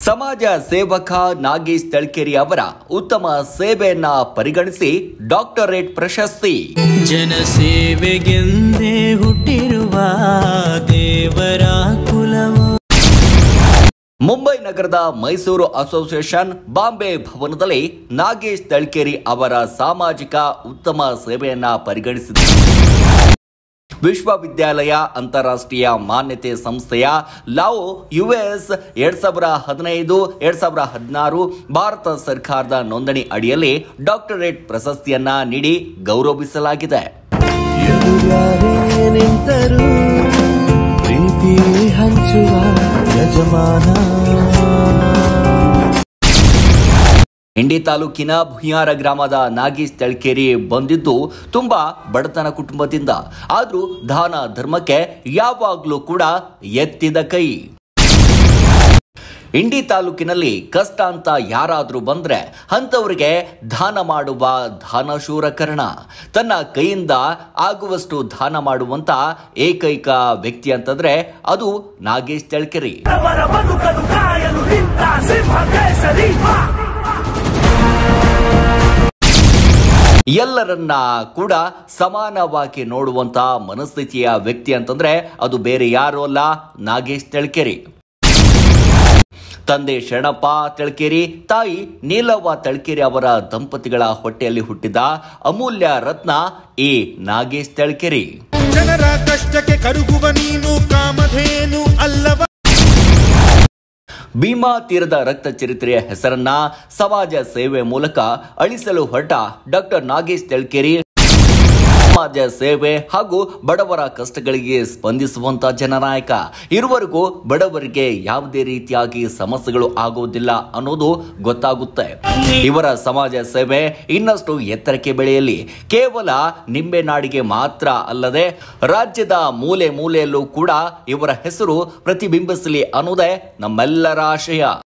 ಸಮಾಜ ಸೇವಕ ನಾಗೇಶ್ ತಳ್ಕೇರಿ ಅವರ ಉತ್ತಮ ಸೇವೆಯನ್ನ ಪರಿಗಣಿಸಿ ಡಾಕ್ಟರೇಟ್ ಪ್ರಶಸ್ತಿ. ಜನಸೇವೆಗೆಂದೇ ಹುಟ್ಟಿರುವ ದೇವರ ಕುಲವು. ಮುಂಬೈ ನಗರದ ಮೈಸೂರು ಅಸೋಸಿಯೇಷನ್ ಬಾಂಬೆ ಭವನದಲ್ಲಿ ನಾಗೇಶ್ ತಳ್ಕೇರಿ ಅವರ ಸಾಮಾಜಿಕ ಉತ್ತಮ ಸೇವೆಯನ್ನ ಪರಿಗಣಿಸಿದೆ. ವಿಶ್ವವಿದ್ಯಾಲಯ ಅಂತಾರಾಷ್ಟ್ರೀಯ ಮಾನ್ಯತೆ ಸಂಸ್ಥೆಯ ಲಾವೋ ಯುಎಸ್ 2015-2016 ಭಾರತ ಸರ್ಕಾರದ ನೋಂದಣಿ ಅಡಿಯಲ್ಲಿ ಡಾಕ್ಟರೇಟ್ ಪ್ರಶಸ್ತಿಯನ್ನ ನೀಡಿ ಗೌರವಿಸಲಾಗಿದೆ. ಇಂಡಿ ತಾಲೂಕಿನ ಭುಯಾರ ಗ್ರಾಮದ ನಾಗೇಶ್ ತಳ್ಕೇರಿ ಬಂದಿದ್ದು ತುಂಬಾ ಬಡತನ ಕುಟುಂಬದಿಂದ. ಆದ್ರೂ ದಾನ ಧರ್ಮಕ್ಕೆ ಯಾವಾಗ್ಲೂ ಕೂಡ ಎತ್ತಿದ ಕೈ. ಇಂಡಿ ತಾಲೂಕಿನಲ್ಲಿ ಕಷ್ಟ ಅಂತ ಯಾರಾದ್ರೂ ಬಂದ್ರೆ ಅಂತವರಿಗೆ ದಾನ ಮಾಡುವ ದಾನಶೂರಕರ್ಣ. ತನ್ನ ಕೈಯಿಂದ ಆಗುವಷ್ಟು ದಾನ ಮಾಡುವಂತ ಏಕೈಕ ವ್ಯಕ್ತಿ ಅಂತಂದ್ರೆ ಅದು ನಾಗೇಶ್ ತಳ್ಕೇರಿ. ಎಲ್ಲರನ್ನ ಕೂಡ ಸಮಾನವಾಗಿ ನೋಡುವಂತ ಮನಸ್ಥಿತಿಯ ವ್ಯಕ್ತಿ ಅಂತಂದ್ರೆ ಅದು ಬೇರೆ ಯಾರು ಅಲ್ಲ, ನಾಗೇಶ್ ತಳ್ಕೇರಿ. ತಂದೆ ಶರಣಪ್ಪ ತಳ್ಕೇರಿ, ತಾಯಿ ನೀಲವ್ವ ತಳ್ಕೇರಿ ಅವರ ದಂಪತಿಗಳ ಹೊಟ್ಟೆಯಲ್ಲಿ ಹುಟ್ಟಿದ ಅಮೂಲ್ಯ ರತ್ನ ಈ ನಾಗೇಶ್ ತಳ್ಕೇರಿ. ಜನರ ಕಷ್ಟಕ್ಕೆ ಕರುಗುವ ನೀನು ಕಾಮಧೇನು ಅಲ್ಲವ. ಭೀಮಾ ತೀರದ ರಕ್ತ ಚರಿತ್ರೆಯ ಹೆಸರನ್ನ ಸಮಾಜ ಸೇವೆ ಮೂಲಕ ಅಳಿಸಲು ಹೊರಟ ಡಾಕ್ಟರ್ ನಾಗೇಶ್ ತಳ್ಕೇರಿ ಸಮಾಜ ಸೇವೆ ಹಾಗೂ ಬಡವರ ಕಷ್ಟಗಳಿಗೆ ಸ್ಪಂದಿಸುವಂತ ಜನನಾಯಕ. ಇರುವರೆಗೂ ಬಡವರಿಗೆ ಯಾವುದೇ ರೀತಿಯಾಗಿ ಸಮಸ್ಯೆಗಳು ಆಗುವುದಿಲ್ಲ ಅನ್ನೋದು ಗೊತ್ತಾಗುತ್ತೆ. ಇವರ ಸಮಾಜ ಸೇವೆ ಇನ್ನಷ್ಟು ಎತ್ತರಕ್ಕೆ ಬೆಳೆಯಲಿ. ಕೇವಲ ನಿಂಬೆ ನಾಡಿಗೆ ಮಾತ್ರ ಅಲ್ಲದೆ ರಾಜ್ಯದ ಮೂಲೆ ಮೂಲೆಯಲ್ಲೂ ಕೂಡ ಇವರ ಹೆಸರು ಪ್ರತಿಬಿಂಬಿಸಲಿ ಅನ್ನೋದೇ ನಮ್ಮೆಲ್ಲರ ಆಶಯ.